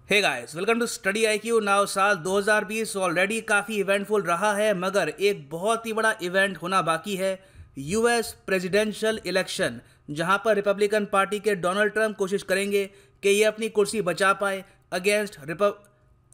Hey guys, welcome to study IQ. Now साल 2020 already काफ़ी eventful रहा है, मगर एक बहुत ही बड़ा इवेंट होना बाकी है, यूएस प्रेसिडेंशियल इलेक्शन, जहां पर रिपब्लिकन पार्टी के डोनाल्ड ट्रंप कोशिश करेंगे कि ये अपनी कुर्सी बचा पाए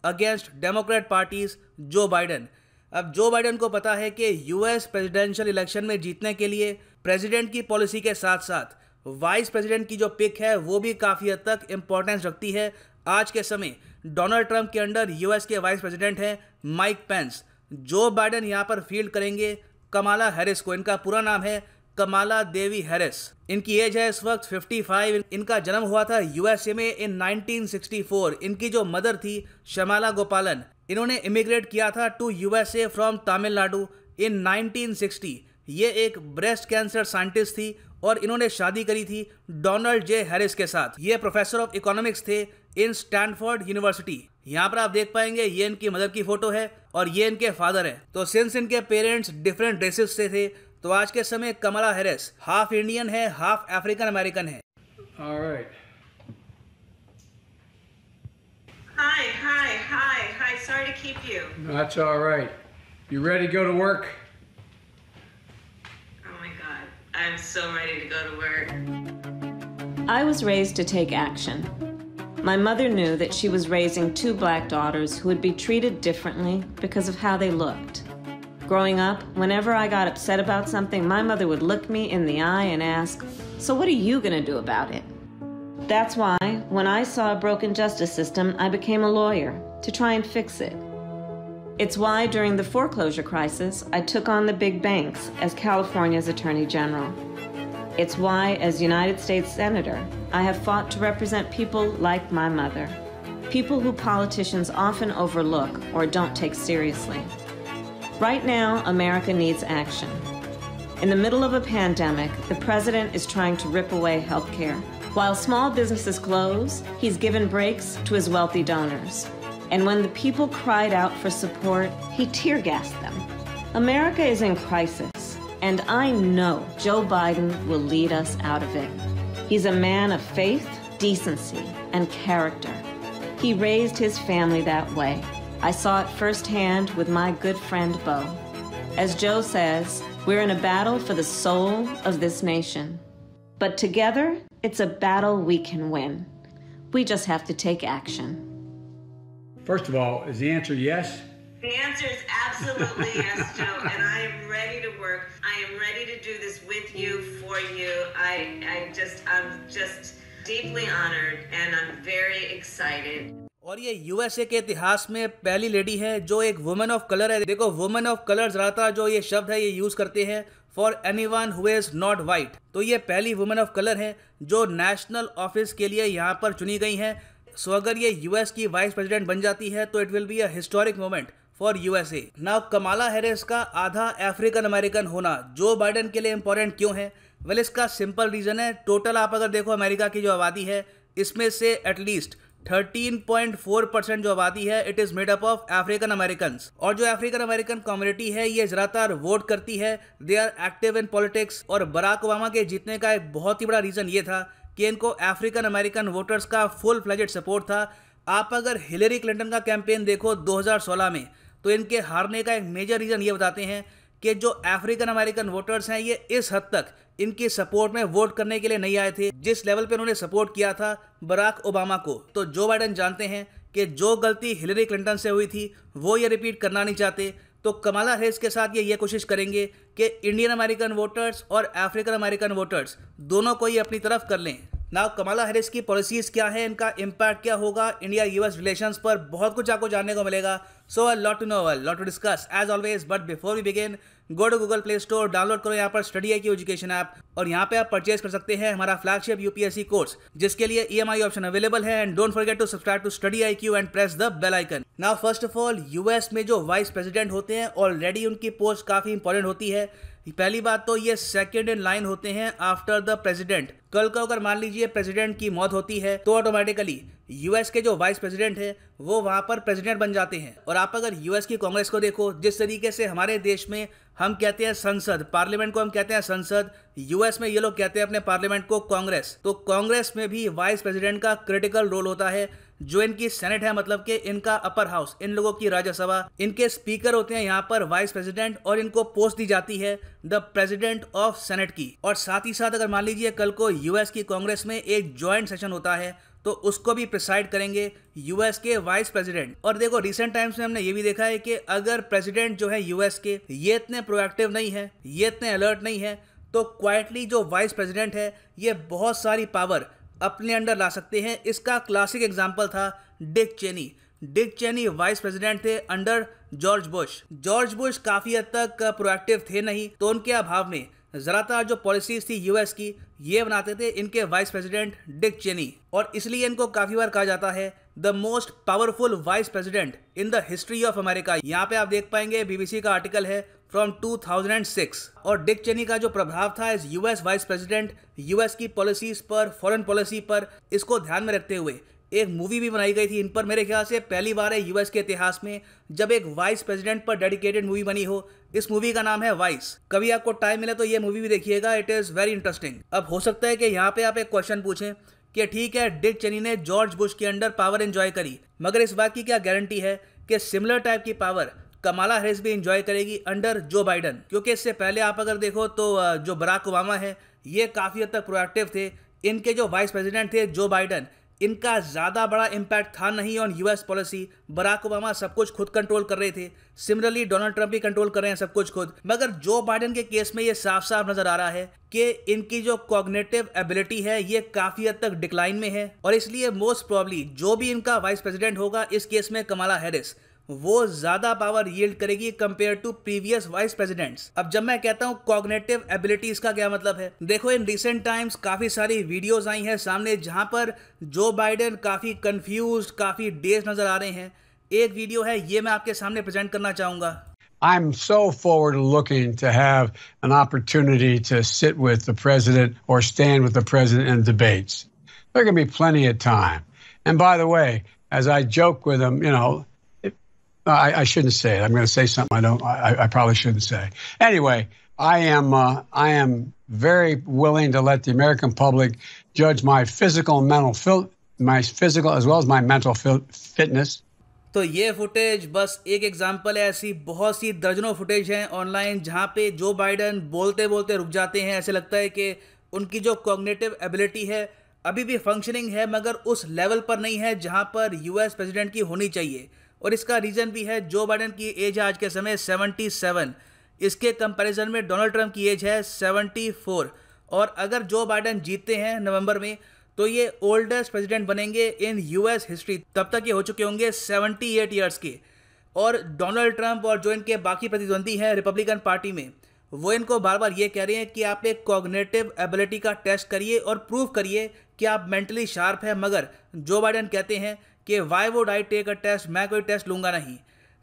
अगेंस्ट डेमोक्रेट पार्टीज जो बाइडन। अब जो बाइडन को पता है कि यूएस प्रेसिडेंशियल इलेक्शन में जीतने के लिए प्रेसिडेंट की पॉलिसी के साथ साथ वाइस प्रेसिडेंट की जो पिक है वो भी काफ़ी हद तक इम्पोर्टेंस रखती है। आज के समय डोनाल्ड ट्रंप के अंडर यूएस के वाइस प्रेसिडेंट हैं माइक पेंस। जो बाइडन यहाँ पर फील्ड करेंगे कमाला हैरिस को। इनका पूरा नाम है कमाला देवी हैरिस। इनकी एज है इस वक्त 55। इनका जन्म हुआ था यूएसए में इन 1964। इनकी जो मदर थी शमाला गोपालन, इन्होंने इमिग्रेट किया था टू यूएसए फ्रॉम तमिलनाडु इन 1960। ये एक ब्रेस्ट कैंसर साइंटिस्ट थी और इन्होंने शादी करी थी डोनाल्ड जे हैरिस के साथ। ये प्रोफेसर ऑफ इकोनॉमिक्स थे इन स्टैनफोर्ड यूनिवर्सिटी। यहाँ पर आप देख पाएंगे ये इनकी मदर की फोटो है और ये इनके फादर है। तो सिंस इनके पेरेंट्स डिफरेंट रेसेस से थे, तो आज के समय कमला हैरिस हाफ इंडियन है, हाफ अफ्रीकन अमेरिकन है। All right. Hi. Sorry to keep you. That's all right. You ready to go to work? Oh my God. I'm so ready to go to work. I was raised to take action. My mother knew that she was raising two black daughters who would be treated differently because of how they looked. Growing up, whenever I got upset about something, my mother would look me in the eye and ask, "So what are you going to do about it?" That's why, when I saw a broken justice system, I became a lawyer to try and fix it. It's why, during the foreclosure crisis, I took on the big banks as California's Attorney General. It's why, as United States Senator, I have fought to represent people like my mother, people who politicians often overlook or don't take seriously. Right now, America needs action. In the middle of a pandemic, the president is trying to rip away health care. While small businesses close, he's given breaks to his wealthy donors. And when the people cried out for support, he tear-gassed them. America is in crisis, and I know Joe Biden will lead us out of it. He's a man of faith, decency, and character. He raised his family that way. I saw it firsthand with my good friend Beau. As Joe says, we're in a battle for the soul of this nation. But together, it's a battle we can win. We just have to take action. First of all, is the answer yes? The answer is absolutely yes, Joe, and I am ready to work. I am ready to do this with you, for you. I'm just deeply honored, and I'm very excited. और ये USA के इतिहास में पहली lady है जो एक women of colour है। देखो, वुमेन ऑफ कलर ज़्यादातर जो ये शब्द है ये यूज़ करते हैं for anyone who is not white. तो ये पहली वुमेन ऑफ कलर है जो नेशनल ऑफिस के लिए यहाँ पर चुनी गई हैं। सो अगर ये यूएस की वाइस प्रेसिडेंट बन जाती है तो it will be a historic moment for USA. Now Kamala Harris का आधा अफ्रीकन अमेरिकन होना जो बाइडन के लिए इंपॉर्टेंट क्यों है? वेल, इसका सिंपल रीज़न है, टोटल आप अगर देखो अमेरिका की जो आबादी है इसमें से एटलीस्ट 13.4% जो आबादी है it is made up of African American. और जो अफ्रीकन अमेरिकन कम्युनिटी है ये ज़्यादातर वोट करती है, they are active in politics. और बराक ओबामा के जीतने का एक बहुत ही बड़ा रीज़न ये था कि इनको अफ्रीकन अमेरिकन वोटर्स का फुल फ्लेजेड सपोर्ट था। आप अगर हिलेरी क्लिंटन का कैंपेन देखो 2016 में, तो इनके हारने का एक मेजर रीज़न ये बताते हैं कि जो अफ्रीकन अमेरिकन वोटर्स हैं ये इस हद तक इनकी सपोर्ट में वोट करने के लिए नहीं आए थे जिस लेवल पे उन्होंने सपोर्ट किया था बराक ओबामा को। तो जो बाइडन जानते हैं कि जो गलती हिलेरी क्लिंटन से हुई थी वो ये रिपीट करना नहीं चाहते। तो कमाला हैरिस के साथ ये कोशिश करेंगे कि इंडियन अमेरिकन वोटर्स और अफ्रीकन अमेरिकन वोटर्स दोनों को ये अपनी तरफ कर लें। नाउ कमाला हैरिस की पॉलिसीज़ क्या है, इनका इम्पैक्ट क्या होगा इंडिया यूएस रिलेशंस पर, बहुत कुछ आपको जानने को मिलेगा। So a lot to know, a lot to discuss as always. But before we begin, go to Google Play Store, download करो यहाँ पर स्टडी आईक्यू एजुकेशन ऐप और यहाँ पे आप परचेज कर सकते हैं हमारा फ्लैगशिप यूपीएससी कोर्स जिसके लिए ईएमआई ऑप्शन अवेलेबल है। And don't forget to subscribe to study IQ and press the bell icon. Now first of all, US में जो वाइस प्रेसिडेंट होते हैं ऑलरेडी उनकी पोस्ट काफ़ी इंपॉर्टेंट होती है। पहली बात तो ये सेकंड इन लाइन होते हैं आफ्टर द प्रेसिडेंट। कल को अगर मान लीजिए प्रेसिडेंट की मौत होती है तो ऑटोमेटिकली यूएस के जो वाइस प्रेसिडेंट है वो वहां पर प्रेसिडेंट बन जाते हैं। और आप अगर यूएस की कांग्रेस को देखो, जिस तरीके से हमारे देश में हम कहते हैं संसद, पार्लियामेंट को हम कहते हैं संसद, यूएस में ये लोग कहते हैं अपने पार्लियामेंट को कांग्रेस। तो कांग्रेस में भी वाइस प्रेसिडेंट का क्रिटिकल रोल होता है। जो इनकी सेनेट है, मतलब कि इनका अपर हाउस, इन लोगों की राज्यसभा, इनके स्पीकर होते हैं यहाँ पर वाइस प्रेसिडेंट, और इनको पोस्ट दी जाती है द प्रेसिडेंट ऑफ सेनेट की। और साथ ही साथ अगर मान लीजिए कल को यूएस की कांग्रेस में एक ज्वाइंट सेशन होता है तो उसको भी प्रिसाइड करेंगे यूएस के वाइस प्रेसिडेंट। और देखो रिसेंट टाइम्स में हमने ये भी देखा है कि अगर प्रेसिडेंट जो है यूएस के ये इतने प्रोएक्टिव नहीं है, ये इतने अलर्ट नहीं है, तो क्वाइटली जो वाइस प्रेसिडेंट है ये बहुत सारी पावर अपने अंडर ला सकते हैं। इसका क्लासिक एग्जाम्पल था Dick Cheney. Dick Cheney vice president थे under George Bush. George Bush काफी हद तक प्रोएक्टिव थे नहीं, तो उनके अभाव में ज़्यादातर जो पॉलिसीज थी यूएस की ये बनाते थे इनके वाइस प्रेसिडेंट डिक चेनी। और इसलिए इनको काफ़ी बार कहा जाता है the most powerful vice president in the history of America. यहाँ पे आप देख पाएंगे बीबीसी का आर्टिकल है फ्रॉम 2006। और डिक चेनी का जो प्रभाव था as US vice president US की पॉलिसीज पर, फॉरेन पॉलिसी पर, इसको ध्यान में रखते हुए एक मूवी भी बनाई गई थी इन पर। मेरे ख्याल से पहली बार है यूएस के इतिहास में जब एक वाइस प्रेसिडेंट पर डेडिकेटेड मूवी बनी हो। इस मूवी का नाम है वाइस। कभी आपको टाइम मिले तो ये मूवी भी देखिएगा, इट इज़ वेरी इंटरेस्टिंग। अब हो सकता है कि यहाँ पे आप एक क्वेश्चन पूछें कि ठीक है डिक चेनी ने जॉर्ज बुश के अंडर पावर एंजॉय करी, मगर इस बात की क्या गारंटी है कि सिमिलर टाइप की पावर कमाला हैरिस भी एंजॉय करेगी अंडर जो बाइडन। क्योंकि इससे पहले आप अगर देखो तो जो बराक ओबामा है ये काफ़ी हद तक प्रोएक्टिव थे। इनके जो वाइस प्रेसिडेंट थे जो बाइडन, इनका ज़्यादा बड़ा इम्पैक्ट था नहीं on US policy. Barack Obama सब कुछ खुद कंट्रोल कर रहे थे, सिमिलरली डोनाल्ड ट्रंप भी कंट्रोल कर रहे हैं सब कुछ खुद। मगर जो बाइडन के केस में ये साफ साफ नजर आ रहा है कि इनकी जो कॉग्निटिव एबिलिटी है ये काफ़ी हद तक डिक्लाइन में है, और इसलिए मोस्ट प्रॉब्ली जो भी इनका वाइस प्रेसिडेंट होगा, इस केस में कमाला हैरिस, वो ज्यादा पावर यील्ड करेगी compare to previous vice presidents. अब जब मैं कहता हूं कॉग्निटिव एबिलिटीज का क्या मतलब है, देखो इन रिसेंट टाइम्स काफी सारी वीडियोस आई हैं सामने जहां पर जो बाइडन काफी कंफ्यूज्ड, काफी डेज नजर आ रहे हैं। एक वीडियो है ये मैं आपके सामने प्रेजेंट करना चाहूंगा। I'm so forward looking to have an opportunity to sit with the president or stand with the president in debates. There are going to be plenty of time. And by the way, as I joke with him, I shouldn't say it. I'm going to say something I probably shouldn't say. Anyway, I am very willing to let the American public judge my physical and mental as well as my mental fitness. तो ये footage बस एक example है, ऐसी बहुत सी दर्जनों footage हैं online जहाँ पे जो बाइडन बोलते बोलते रुक जाते हैं। ऐसे लगता है कि उनकी जो कॉग्निटिव एबिलिटी है अभी भी फंक्शनिंग है, मगर उस लेवल पर नहीं है जहाँ पर यूएस प्रेसिडेंट की होनी चाहिए। और इसका रीज़न भी है, जो बाइडन की एज है आज के समय 77, इसके कंपैरिजन में डोनाल्ड ट्रंप की एज है 74। और अगर जो बाइडन जीतते हैं नवंबर में तो ये ओल्डेस्ट प्रेसिडेंट बनेंगे इन यूएस हिस्ट्री। तब तक ये हो चुके होंगे 78 ईयर्स के। और डोनाल्ड ट्रंप और जो इनके बाकी प्रतिद्वंदी हैं रिपब्लिकन पार्टी में, वो इनको बार बार ये कह रहे हैं कि आप एक कॉग्निटिव एबिलिटी का टेस्ट करिए और प्रूव करिए कि आप मेंटली शार्प हैं। मगर जो बाइडन कहते हैं कि why would I take a test, मैं कोई टेस्ट लूँगा नहीं।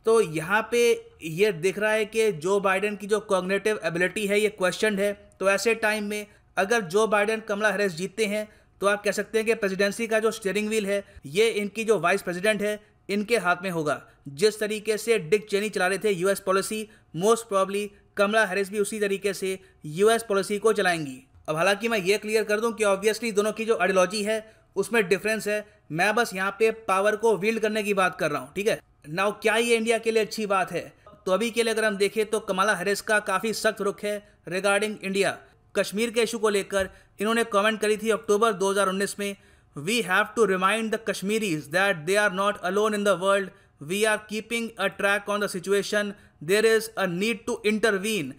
तो यहाँ पे ये दिख रहा है कि जो बाइडन की जो कॉग्निटिव एबिलिटी है ये क्वेश्चन है। तो ऐसे टाइम में अगर जो बाइडन कमला हैरिस जीतते हैं तो आप कह सकते हैं कि प्रेसिडेंसी का जो स्टीयरिंग व्हील है ये इनकी जो वाइस प्रेसिडेंट है इनके हाथ में होगा। जिस तरीके से डिक चेनी चला रहे थे यूएस पॉलिसी, मोस्ट प्रॉब्ली कमला हैरिस भी उसी तरीके से यूएस पॉलिसी को चलाएंगी। अब हालांकि मैं ये क्लियर कर दूं कि ऑब्वियसली दोनों की जो आइडियोलॉजी है उसमें डिफरेंस है। मैं बस यहाँ पे पावर को विल्ड करने की बात कर रहा हूँ, ठीक है। नाउ क्या ये इंडिया के लिए अच्छी बात है? तो अभी के लिए अगर हम देखें तो कमला हैरिस का काफ़ी सख्त रुख है रिगार्डिंग इंडिया। कश्मीर के इशू को लेकर इन्होंने कमेंट करी थी अक्टूबर 2019 में, we have to remind the Kashmiris that they are not alone in the world, we are keeping a track on the situation, there is a need to intervene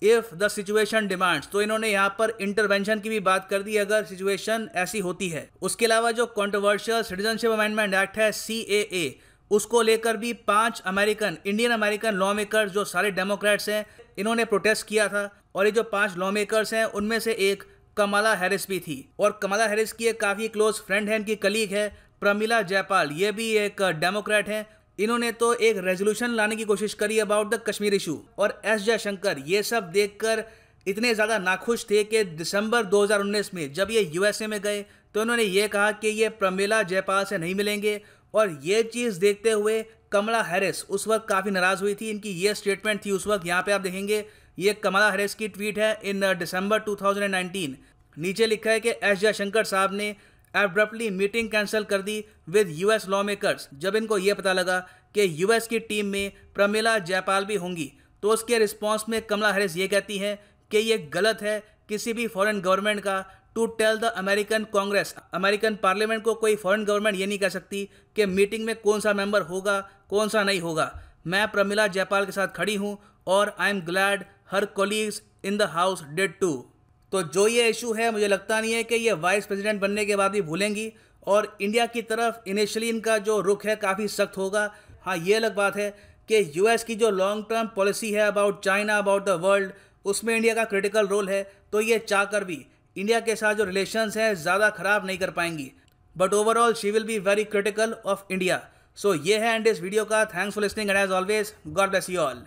if the situation demands. तो इन्होंने यहाँ पर intervention की भी बात कर दी अगर situation ऐसी होती है। उसके अलावा जो कंट्रोवर्शियल सिटीजनशिप अमेंडमेंट एक्ट है CAA, उसको लेकर भी 5 इंडियन अमेरिकन लॉ मेकर्स जो सारे डेमोक्रेट्स हैं इन्होंने प्रोटेस्ट किया था। और ये जो 5 लॉ मेकर्स हैं उनमें से एक कमला हैरिस भी थी। और कमला हैरिस की एक काफ़ी क्लोज फ्रेंड है, इनकी कलीग है प्रमिला जयपाल, ये भी एक डेमोक्रेट हैं। इन्होंने तो एक रेजोल्यूशन लाने की कोशिश करी अबाउट द कश्मीर इशू। और एस जयशंकर ये सब देखकर इतने ज़्यादा नाखुश थे कि दिसंबर 2019 में जब ये USA में गए तो इन्होंने ये कहा कि ये प्रमिला जयपाल से नहीं मिलेंगे। और ये चीज़ देखते हुए कमला हैरिस उस वक्त काफ़ी नाराज़ हुई थी। इनकी ये स्टेटमेंट थी उस वक्त, यहाँ पे आप देखेंगे ये कमला हैरिस की ट्वीट है इन दिसंबर 2019। नीचे लिखा है कि एस जयशंकर साहब ने एब्रप्टली मीटिंग कैंसिल कर दी विद यूएस लॉ मेकर्स जब इनको ये पता लगा कि यूएस की टीम में प्रमिला जयपाल भी होंगी। तो उसके रिस्पॉन्स में कमला हैरिस ये कहती हैं कि ये गलत है किसी भी फॉरेन गवर्नमेंट का to tell the American Congress, American parliament को कोई फॉरेन गवर्नमेंट ये नहीं कह सकती कि मीटिंग में कौन सा मेंबर होगा कौन सा नहीं होगा। मैं प्रमिला जयपाल के साथ खड़ी हूँ और I am glad her colleagues in the House did too. तो जो ये इशू है मुझे लगता नहीं है कि ये वाइस प्रेसिडेंट बनने के बाद भी भूलेंगी और इंडिया की तरफ इनिशियली इनका जो रुख है काफ़ी सख्त होगा। हाँ, ये अलग बात है कि यूएस की जो लॉन्ग टर्म पॉलिसी है about China, about the world, उसमें इंडिया का क्रिटिकल रोल है। तो ये चाहकर भी इंडिया के साथ जो रिलेशंस हैं ज़्यादा ख़राब नहीं कर पाएंगी। But overall she will be very critical of India. So ये है एंड इस वीडियो का। Thanks for listening and as always God bless you all.